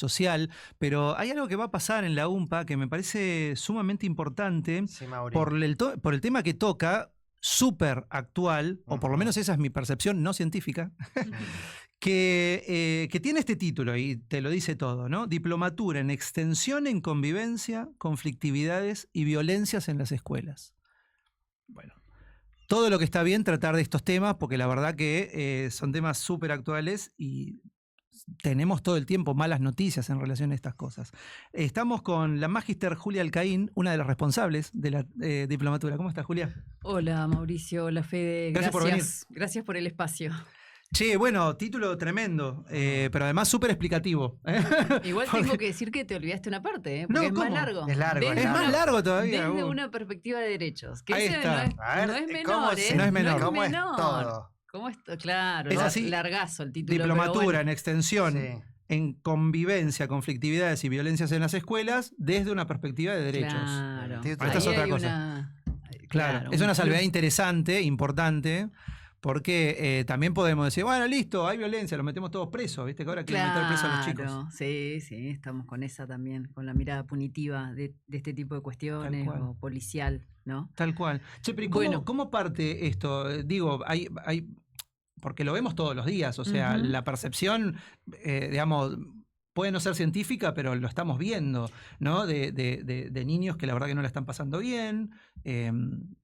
social, pero hay algo que va a pasar en la UMPA que me parece sumamente importante Sí, Mauri. por el tema que toca, súper actual, o por lo menos esa es mi percepción no científica, que tiene este título y te lo dice todo, ¿no? Diplomatura en extensión en convivencia, conflictividades y violencias en las escuelas. Bueno, todo lo que está bien tratar de estos temas, porque la verdad que son temas súper actuales y tenemos todo el tiempo malas noticias en relación a estas cosas. Estamos con la magíster Julia Alcaín, una de las responsables de la diplomatura. ¿Cómo estás, Julia? Hola, Mauricio. Hola, Fede. Gracias por venir. Gracias por el espacio. Che, bueno, título tremendo, pero además súper explicativo. Igual tengo que decir que te olvidaste una parte, porque No, es ¿cómo? más largo. Es largo. Es más largo todavía. Desde una perspectiva de derechos. Que Ahí ese está. no es menor, ¿eh? No es menor. ¿Cómo es todo? ¿Cómo es todo? Claro, Es ¿no? así. Largazo el título. Diplomatura pero bueno. en extensión. Sí. En convivencia, conflictividades y violencias en las escuelas desde una perspectiva de derechos. Claro. Esta es Ahí otra hay cosa. Claro, es una salvedad interesante, importante, porque también podemos decir, bueno, listo, hay violencia, los metemos todos presos, ¿viste? Que ahora quieren meter presos a los chicos. Sí, sí, estamos con esa también, con la mirada punitiva de este tipo de cuestiones, o policial, ¿no? Tal cual. Che, pero ¿cómo parte esto? Digo, hay porque lo vemos todos los días, o sea, la percepción, digamos, puede no ser científica, pero lo estamos viendo, ¿no? De niños que la verdad que no la están pasando bien,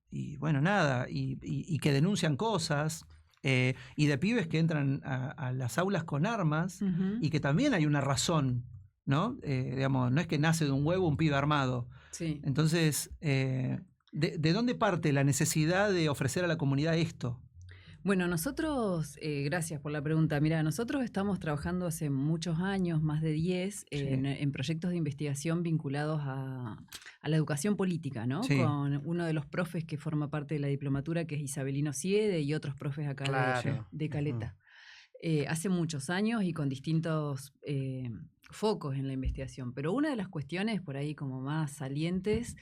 y bueno, nada, y que denuncian cosas, y de pibes que entran a las aulas con armas, y que también hay una razón, ¿no? Digamos, no es que nace de un huevo un pibe armado. Sí. Entonces, ¿de dónde parte la necesidad de ofrecer a la comunidad esto? Bueno, nosotros, gracias por la pregunta. Mira, nosotros estamos trabajando hace muchos años, más de 10, en proyectos de investigación vinculados a la educación política, ¿no? Sí. Con uno de los profes que forma parte de la diplomatura, que es Isabelino Siede, y otros profes acá de Caleta. Hace muchos años y con distintos focos en la investigación. Pero una de las cuestiones por ahí como más salientes,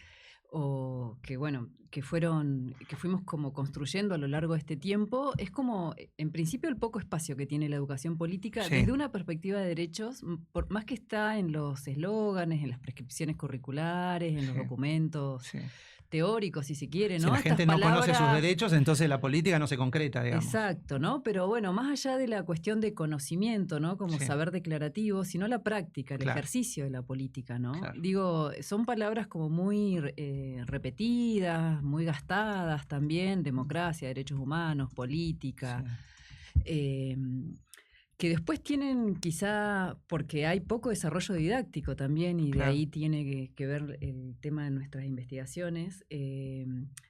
o que bueno, que fuimos como construyendo a lo largo de este tiempo, es como, en principio, el poco espacio que tiene la educación política desde una perspectiva de derechos, por más que está en los eslóganes, en las prescripciones curriculares, en los documentos teóricos, si se quiere, ¿no? Si la gente no conoce sus derechos, entonces la política no se concreta, digamos. Exacto, ¿no? Pero bueno, más allá de la cuestión de conocimiento, ¿no? Como saber declarativo, sino la práctica, el ejercicio de la política, ¿no? Claro. Digo, son palabras como muy repetidas, muy gastadas también: democracia, derechos humanos, política. Que después tienen, quizá porque hay poco desarrollo didáctico también, y de ahí tiene que ver el tema de nuestras investigaciones,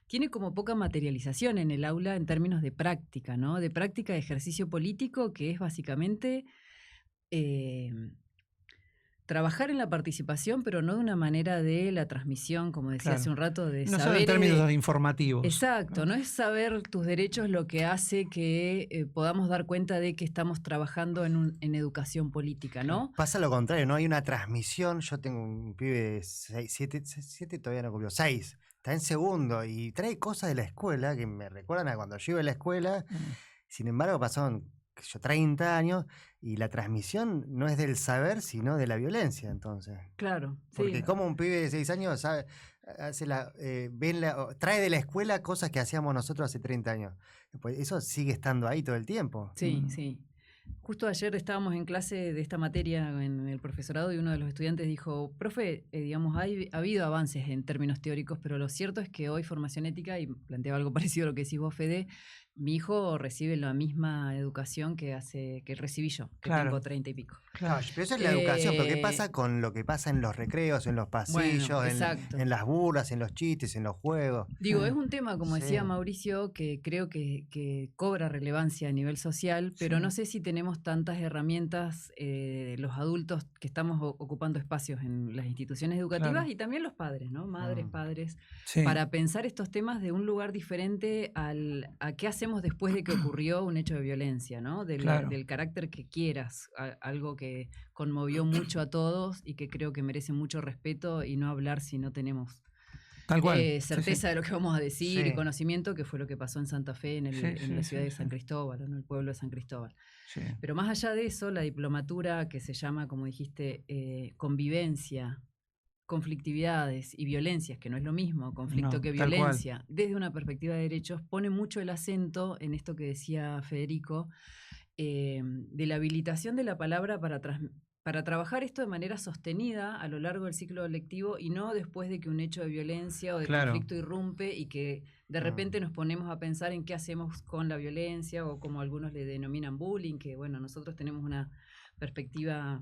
tiene como poca materialización en el aula en términos de práctica, ¿no? De práctica de ejercicio político, que es básicamente trabajar en la participación, pero no de una manera de la transmisión, como decía hace un rato, de no saber... solo en términos informativos. Exacto, no es saber tus derechos lo que hace que podamos dar cuenta de que estamos trabajando en educación política, ¿no? Pasa lo contrario, no hay una transmisión. Yo tengo un pibe de 7, todavía no cumplió, 6, está en segundo y trae cosas de la escuela que me recuerdan a cuando yo iba a la escuela. Sin embargo, pasaron 30 años y la transmisión no es del saber, sino de la violencia, entonces. Claro. Porque como un pibe de 6 años sabe, trae de la escuela cosas que hacíamos nosotros hace 30 años. Pues eso sigue estando ahí todo el tiempo. Sí, sí. Justo ayer estábamos en clase de esta materia en el profesorado, y uno de los estudiantes dijo: profe, digamos, ha habido avances en términos teóricos, pero lo cierto es que hoy formación ética, y planteaba algo parecido a lo que decís vos, Fede, mi hijo recibe la misma educación que recibí yo, que tengo 30 y pico. Claro, pero eso es la educación. ¿Pero qué pasa con lo que pasa en los recreos, en los pasillos, en las burlas, en los chistes, en los juegos? Digo, es un tema, como decía Mauricio, que creo que cobra relevancia a nivel social, pero no sé si tenemos tantas herramientas, los adultos que estamos ocupando espacios en las instituciones educativas, y también los padres, ¿no? Madres, padres, para pensar estos temas de un lugar diferente a qué hacemos después de que ocurrió un hecho de violencia, ¿no? Del carácter que quieras, algo que conmovió mucho a todos y que creo que merece mucho respeto, y no hablar si no tenemos Tal cual. certeza de lo que vamos a decir Sí. y conocimiento, que fue lo que pasó en Santa Fe, en la ciudad de San sí. Cristóbal, en el pueblo de San Cristóbal. Sí. Pero más allá de eso, la diplomatura que se llama, como dijiste, convivencia, conflictividades y violencias, que no es lo mismo, conflicto No, que tal cual. violencia, desde una perspectiva de derechos, pone mucho el acento en esto que decía Federico, de la habilitación de la palabra para trabajar esto de manera sostenida a lo largo del ciclo lectivo y no después de que un hecho de violencia o de Claro. conflicto irrumpe y que de repente nos ponemos a pensar en qué hacemos con la violencia o como algunos le denominan bullying, que bueno, nosotros tenemos una perspectiva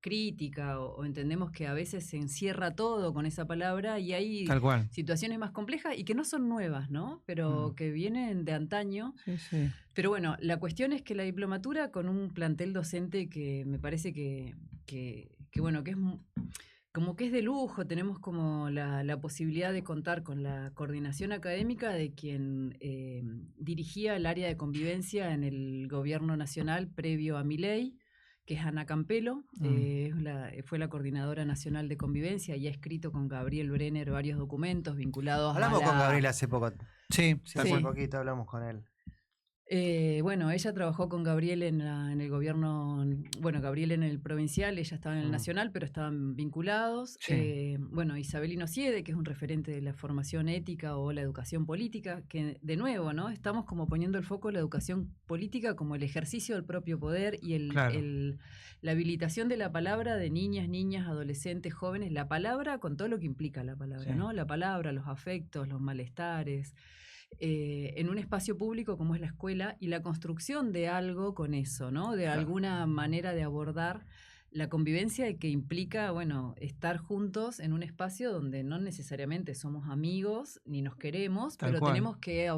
crítica o entendemos que a veces se encierra todo con esa palabra y hay Tal cual. situaciones más complejas y que no son nuevas, ¿no? Pero que vienen de antaño. Sí, sí. Pero bueno, la cuestión es que la diplomatura con un plantel docente que me parece que bueno, que es como que es de lujo, tenemos como la posibilidad de contar con la coordinación académica de quien dirigía el área de convivencia en el gobierno nacional previo a mi ley, que es Ana Campelo, fue la coordinadora nacional de convivencia y ha escrito con Gabriel Brenner varios documentos vinculados Hablamos con Gabriel hace poco. Sí, Hace poquito hablamos con él. Bueno, ella trabajó con Gabriel en el gobierno, bueno, Gabriel en el provincial, ella estaba en el nacional, pero estaban vinculados. Sí. Bueno, Isabelino Siede, que es un referente de la formación ética o la educación política, que de nuevo, ¿no? Estamos como poniendo el foco en la educación política como el ejercicio del propio poder y la habilitación de la palabra de niñas, adolescentes, jóvenes, la palabra con todo lo que implica la palabra, ¿no? La palabra, los afectos, los malestares. En un espacio público como es la escuela y la construcción de algo con eso, ¿no? De alguna manera de abordar la convivencia que implica, bueno, estar juntos en un espacio donde no necesariamente somos amigos ni nos queremos, pero tenemos que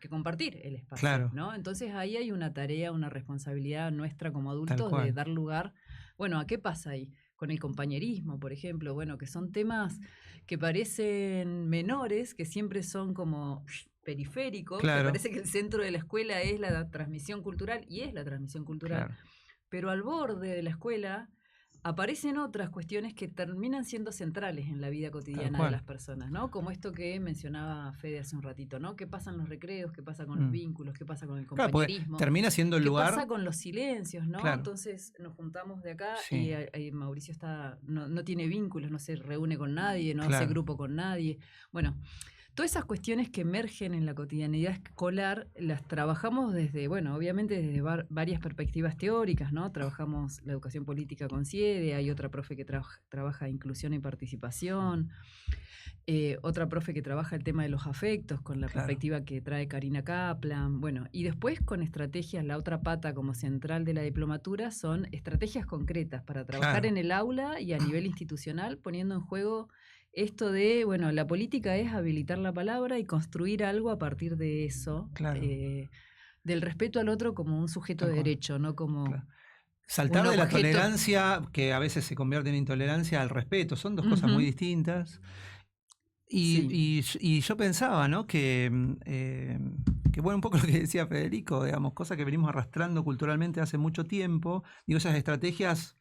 compartir el espacio, ¿no? Entonces ahí hay una tarea, una responsabilidad nuestra como adultos de dar lugar, bueno, ¿a qué pasa ahí? Con el compañerismo, por ejemplo, bueno, que son temas que parecen menores, que siempre son como periféricos, que parece que el centro de la escuela es la transmisión cultural, y es la transmisión cultural, pero al borde de la escuela aparecen otras cuestiones que terminan siendo centrales en la vida cotidiana de las personas, ¿no? Como esto que mencionaba Fede hace un ratito, ¿no? ¿Qué pasa en los recreos? ¿Qué pasa con los vínculos? ¿Qué pasa con el compañerismo? Termina siendo el lugar. ¿Qué pasa con los silencios, no? Entonces nos juntamos de acá y Mauricio no tiene vínculos, no se reúne con nadie, no hace grupo con nadie. Bueno, todas esas cuestiones que emergen en la cotidianidad escolar las trabajamos desde, bueno, obviamente desde varias perspectivas teóricas, ¿no? Trabajamos la educación política con Siede, hay otra profe que trabaja inclusión y participación, otra profe que trabaja el tema de los afectos con la perspectiva que trae Karina Kaplan, bueno, y después con estrategias, la otra pata como central de la diplomatura son estrategias concretas para trabajar en el aula y a nivel institucional, poniendo en juego esto de, bueno, la política es habilitar la palabra y construir algo a partir de eso, del respeto al otro como un sujeto de derecho, no como... Saltar de la tolerancia, que a veces se convierte en intolerancia, al respeto, son dos cosas muy distintas. Y yo pensaba, ¿no? Que bueno, un poco lo que decía Federico, digamos, cosas que venimos arrastrando culturalmente hace mucho tiempo, digo, esas estrategias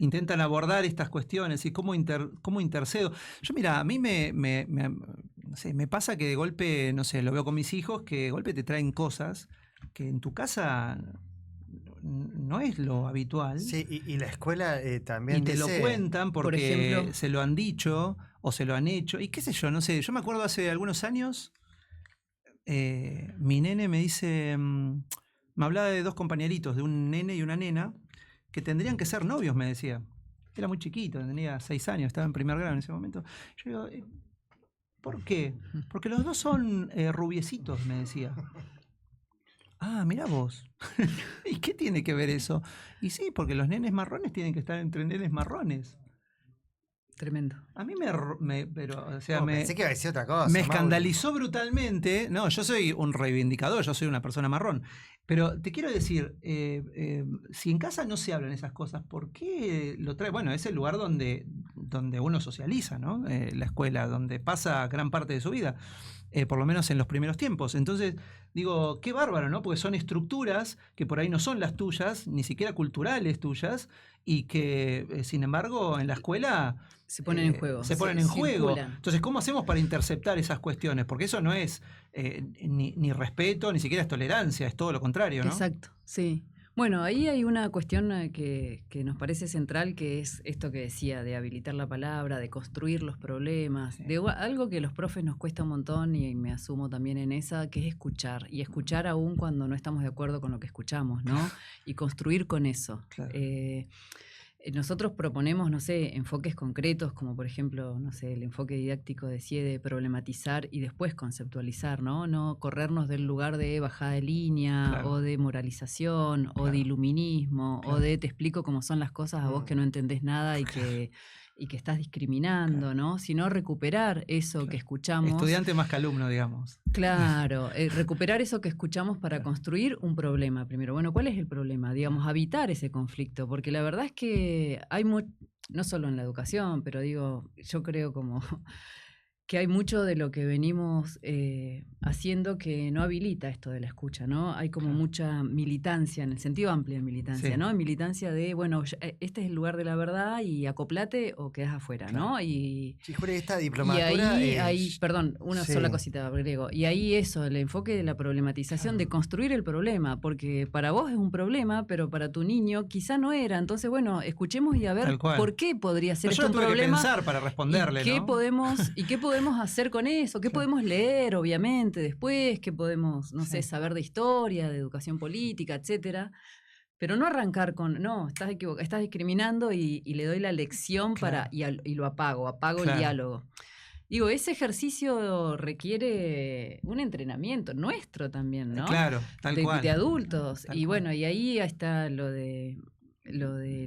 intentan abordar estas cuestiones y cómo intercedo. Yo, mira, a mí no sé, me pasa que de golpe, no sé, lo veo con mis hijos, que de golpe te traen cosas que en tu casa no es lo habitual. Sí, y la escuela también y te lo cuentan porque, por ejemplo, se lo han dicho o se lo han hecho. Y qué sé yo, no sé. Yo me acuerdo hace algunos años, mi nene me dice, me hablaba de dos compañeritos, de un nene y una nena, que tendrían que ser novios, me decía. Era muy chiquito, tenía 6 años, estaba en primer grado en ese momento. Yo digo, ¿por qué? Porque los dos son rubiecitos, me decía. Ah, mirá vos. ¿Y qué tiene que ver eso? Y sí, porque los nenes marrones tienen que estar entre nenes marrones. Tremendo. A mí pensé que iba a decir otra cosa. Me escandalizó brutalmente. No, yo soy un reivindicador, yo soy una persona marrón. Pero te quiero decir, si en casa no se hablan esas cosas, ¿por qué lo trae? Bueno, es el lugar donde uno socializa, ¿no? La escuela, donde pasa gran parte de su vida, por lo menos en los primeros tiempos. Entonces, digo, qué bárbaro, ¿no? Porque son estructuras que por ahí no son las tuyas, ni siquiera culturales tuyas, y que, sin embargo, en la escuela se ponen en juego. Se ponen en juego. Circulan. Entonces, ¿cómo hacemos para interceptar esas cuestiones? Porque eso no es ni respeto, ni siquiera es tolerancia, es todo lo contrario, ¿no? Exacto, sí. Bueno, ahí hay una cuestión que nos parece central, que es esto que decía, de habilitar la palabra, de construir los problemas, Sí. de algo que a los profes nos cuesta un montón y me asumo también en esa, que es escuchar. Y escuchar aún cuando no estamos de acuerdo con lo que escuchamos, ¿no? Y construir con eso. Claro. Nosotros proponemos, no sé, enfoques concretos, como por ejemplo, no sé, el enfoque didáctico de CIE de problematizar y después conceptualizar, ¿no? No corrernos del lugar de bajada de línea, Claro. o de moralización, o Claro. de iluminismo, Claro. o de te explico cómo son las cosas a vos que no entendés nada y que estás discriminando, Claro. ¿no? Sino recuperar eso Claro. que escuchamos. Estudiante más que alumno, digamos. Claro, recuperar eso que escuchamos para construir un problema primero. Bueno, ¿cuál es el problema? Digamos, habitar ese conflicto, porque la verdad es que hay no solo en la educación, pero digo, yo creo como que hay mucho de lo que venimos haciendo que no habilita esto de la escucha, ¿no? Hay como Claro. mucha militancia, en el sentido amplio de militancia, Sí. ¿no? Militancia de, bueno, este es el lugar de la verdad y acoplate o quedás afuera, Claro. ¿no? Y Sí, Juli, esta y diplomatura ahí, perdón, una sí. sola cosita, agrego. Y ahí eso, el enfoque de la problematización, de construir el problema, porque para vos es un problema, pero para tu niño quizá no era. Entonces, bueno, escuchemos y a ver Tal cual. por qué podría ser No, yo esto un tuve que problema. pensar para responderle, ¿Y qué ¿no? podemos hacer con eso? ¿Qué Claro. podemos leer, obviamente, después? ¿Qué podemos, no sé, Sí. saber de historia, de educación política, etcétera? Pero no arrancar con, no, estás equivocado, estás discriminando y le doy la lección Claro. y lo apago el Claro. diálogo. Digo, ese ejercicio requiere un entrenamiento nuestro también, ¿no? Claro, tal cual. De adultos. Tal Y cual. bueno, y ahí está lo de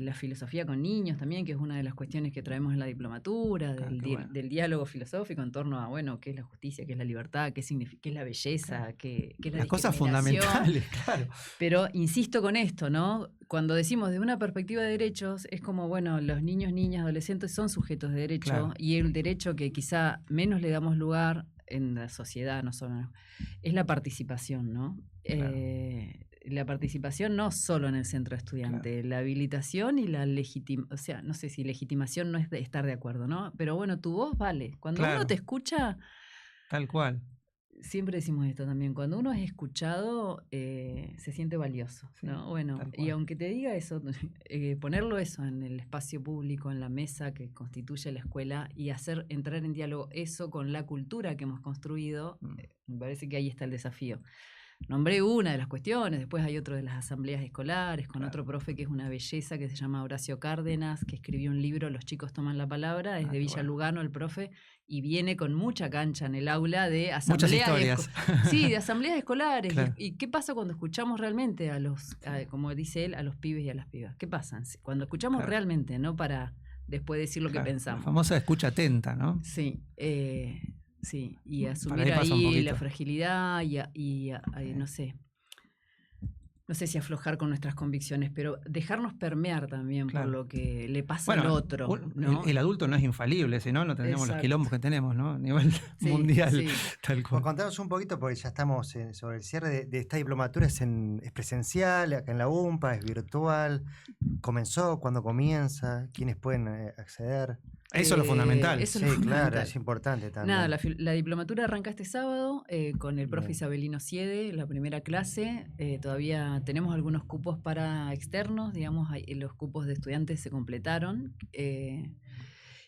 la filosofía con niños también, que es una de las cuestiones que traemos en la diplomatura, Claro, qué bueno. del diálogo filosófico en torno a, bueno, qué es la justicia, qué es la libertad, qué es la belleza, Claro. qué es la Las cosas discriminación. fundamentales, claro. Pero insisto con esto, ¿no? Cuando decimos de una perspectiva de derechos, es como, bueno, los niños, niñas, adolescentes son sujetos de derecho, Claro. y el derecho que quizá menos le damos lugar en la sociedad, no solo, es la participación, ¿no? Claro. La participación no solo en el centro estudiante, la habilitación y la legitimación, o sea, no sé si legitimación no es de estar de acuerdo, ¿no? Pero bueno, tu voz vale. Cuando Claro. uno te escucha, Tal cual. siempre decimos esto también, cuando uno es escuchado, se siente valioso, Sí, ¿no? Bueno, tal y cual. aunque te diga eso, ponerlo eso en el espacio público, en la mesa que constituye la escuela, y hacer entrar en diálogo eso con la cultura que hemos construido, me parece que ahí está el desafío. Nombré una de las cuestiones, después hay otro de las asambleas escolares, con otro profe que es una belleza, que se llama Horacio Cárdenas, que escribió un libro, Los chicos toman la palabra, es de Villa bueno. Lugano el profe, y viene con mucha cancha en el aula de Muchas asambleas. historias. Sí, de asambleas escolares. Claro. ¿Y qué pasa cuando escuchamos realmente como dice él, a los pibes y a las pibas? ¿Qué pasa? Cuando escuchamos Claro. realmente, no para después decir lo Claro, que pensamos. La famosa escucha atenta, ¿no? Sí, sí, y Para asumir pasa un ahí poquito. la fragilidad no sé si aflojar con nuestras convicciones, pero dejarnos permear también Claro. por lo que le pasa al otro, ¿no? El adulto no es infalible, si no, no tendríamos los Exacto. quilombos que tenemos, ¿no? A nivel Sí, mundial, sí. tal Bueno, cual. contanos un poquito, porque ya estamos sobre el cierre de esta diplomatura. ¿Es presencial, acá en la UMPA, es virtual? ¿Comenzó? ¿Cuándo comienza? ¿Quiénes pueden acceder? Eso es lo fundamental. Eso Sí, es lo claro, fundamental. es importante también. Nada, la diplomatura arranca este sábado con el profe Bien. Isabelino Siede, la primera clase. Todavía tenemos algunos cupos para externos, digamos, los cupos de estudiantes se completaron.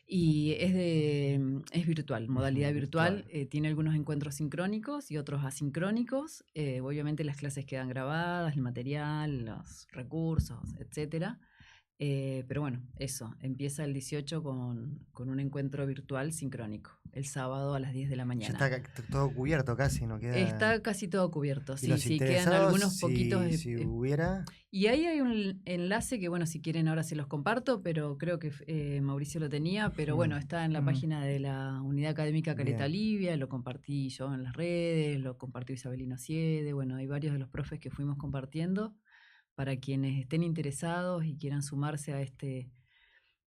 Y es virtual, modalidad virtual. Tiene algunos encuentros sincrónicos y otros asincrónicos. Obviamente las clases quedan grabadas, el material, los recursos, etcétera. Pero bueno, eso, empieza el 18 con un encuentro virtual sincrónico, el sábado a las 10 de la mañana. Ya está todo cubierto casi, ¿no queda? Está casi todo cubierto, ¿Y los sí, quedan interesados, algunos poquitos. si hubiera? Y ahí hay un enlace que, bueno, si quieren ahora se los comparto, pero creo que Mauricio lo tenía, pero bueno, está en la página de la Unidad Académica Caleta Olivia, lo compartí yo en las redes, lo compartió Isabelino Siede, bueno, hay varios de los profes que fuimos compartiendo para quienes estén interesados y quieran sumarse a este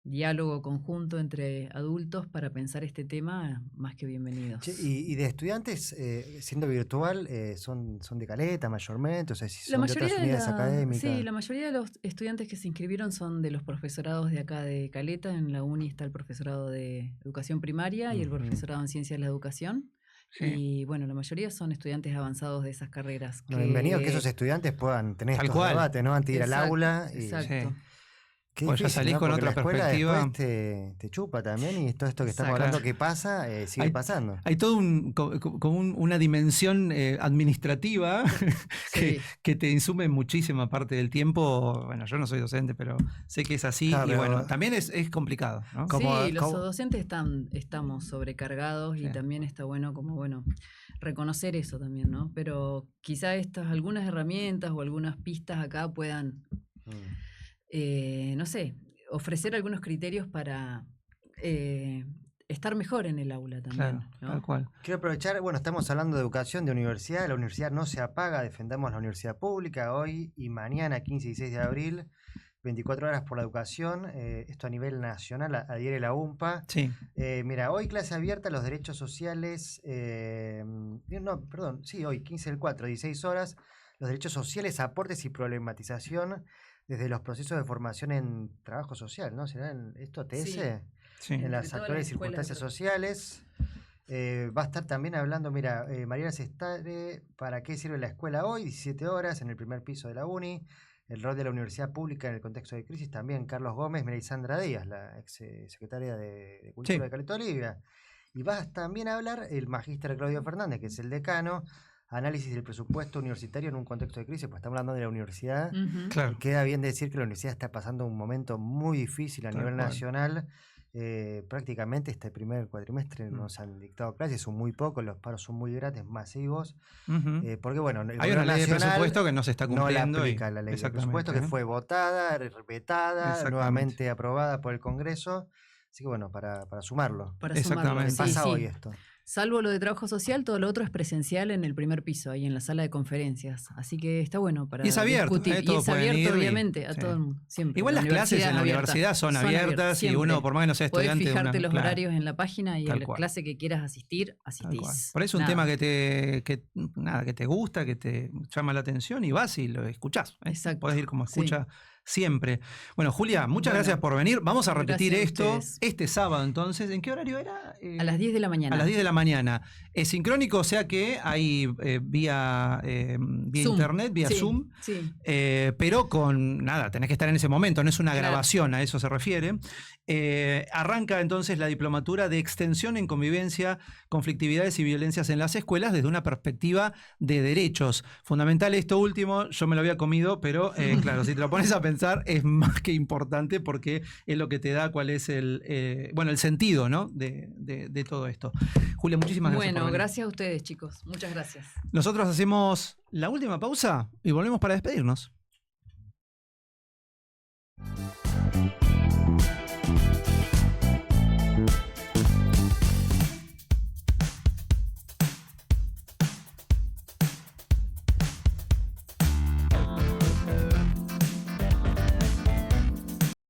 diálogo conjunto entre adultos para pensar este tema, más que bienvenidos. Che, y de estudiantes, siendo virtual, son de Caleta mayormente, o sea, si son de otras unidades académicas. Sí, la mayoría de los estudiantes que se inscribieron son de los profesorados de acá de Caleta. En la UNI está el profesorado de educación primaria y el profesorado en ciencias de la educación. Sí. Y bueno, la mayoría son estudiantes avanzados de esas carreras. Bienvenido que esos estudiantes puedan tener estos debates, ¿no? Antes de ir al aula. Exacto. Pues ya salís con otra perspectiva. Te chupa también y todo esto que estamos hablando que pasa, sigue pasando. Hay todo como una dimensión administrativa que te insume muchísima parte del tiempo. Bueno, yo no soy docente, pero sé que es así. Claro, y bueno, también es complicado, ¿no? Los docentes estamos sobrecargados y también está bueno reconocer eso también, ¿no? Pero quizá algunas herramientas o algunas pistas acá puedan... no sé, ofrecer algunos criterios para estar mejor en el aula también. Claro, ¿no? Tal cual. Quiero aprovechar, estamos hablando de educación, de universidad. La universidad no se apaga, defendamos la universidad pública hoy y mañana, 15 y 16 de abril, 24 horas por la educación. Esto a nivel nacional, adhiere la UMPA. Sí. Mira, hoy clase abierta, los derechos sociales, hoy 15 del 4, 16 horas, los derechos sociales, aportes y problematización desde los procesos de formación en trabajo social, ¿no? ¿Será esto TS? Sí. En las actuales circunstancias sociales. Va a estar también hablando, Mariana Sestare, ¿para qué sirve la escuela hoy? 17 horas en el primer piso de la UNI. El rol de la universidad pública en el contexto de crisis. También Carlos Gómez, Melisandra Díaz, la ex secretaria de Cultura de Caleta Olivia. Y va también a hablar el magíster Claudio Fernández, que es el decano. Análisis del presupuesto universitario en un contexto de crisis, pues estamos hablando de la universidad. Claro. Queda bien decir que la universidad está pasando un momento muy difícil a nivel nacional. Prácticamente este primer cuatrimestre nos han dictado clases, son muy pocos, los paros son muy grandes, masivos. Porque hay una ley de presupuesto que no se está cumpliendo. No la aplica la ley de presupuesto que fue votada, vetada, nuevamente aprobada por el Congreso. Así que para sumarlo. Exactamente. Pasa hoy esto. Salvo lo de trabajo social, todo lo otro es presencial en el primer piso, ahí en la sala de conferencias. Así que está bueno para discutir. Y es abierto, obviamente, a todo el mundo. Siempre. Igual las clases en la universidad son abiertas y uno, por más que no sea estudiante... Podés fijarte los horarios en la página y a la clase que quieras asistir, asistís. Por eso es un tema que te gusta, que te llama la atención y vas y lo escuchás. Exacto. Podés ir como escucha siempre. Bueno, Julia, muchas gracias por venir. Vamos a repetir esto este sábado entonces. ¿En qué horario era? A las 10 de la mañana. A las 10 de la mañana. Es sincrónico, o sea que hay vía internet, vía Zoom. Sí. Pero tenés que estar en ese momento, no es una grabación, a eso se refiere. Arranca entonces la diplomatura de extensión en convivencia, conflictividades y violencias en las escuelas desde una perspectiva de derechos. Fundamental esto último, yo me lo había comido, pero claro, si te lo pones a pensar es más que importante porque es lo que te da cuál es el sentido, ¿no? de todo esto. Julia, muchísimas gracias. Bueno, gracias a ustedes, chicos. Muchas gracias. Nosotros hacemos la última pausa y volvemos para despedirnos.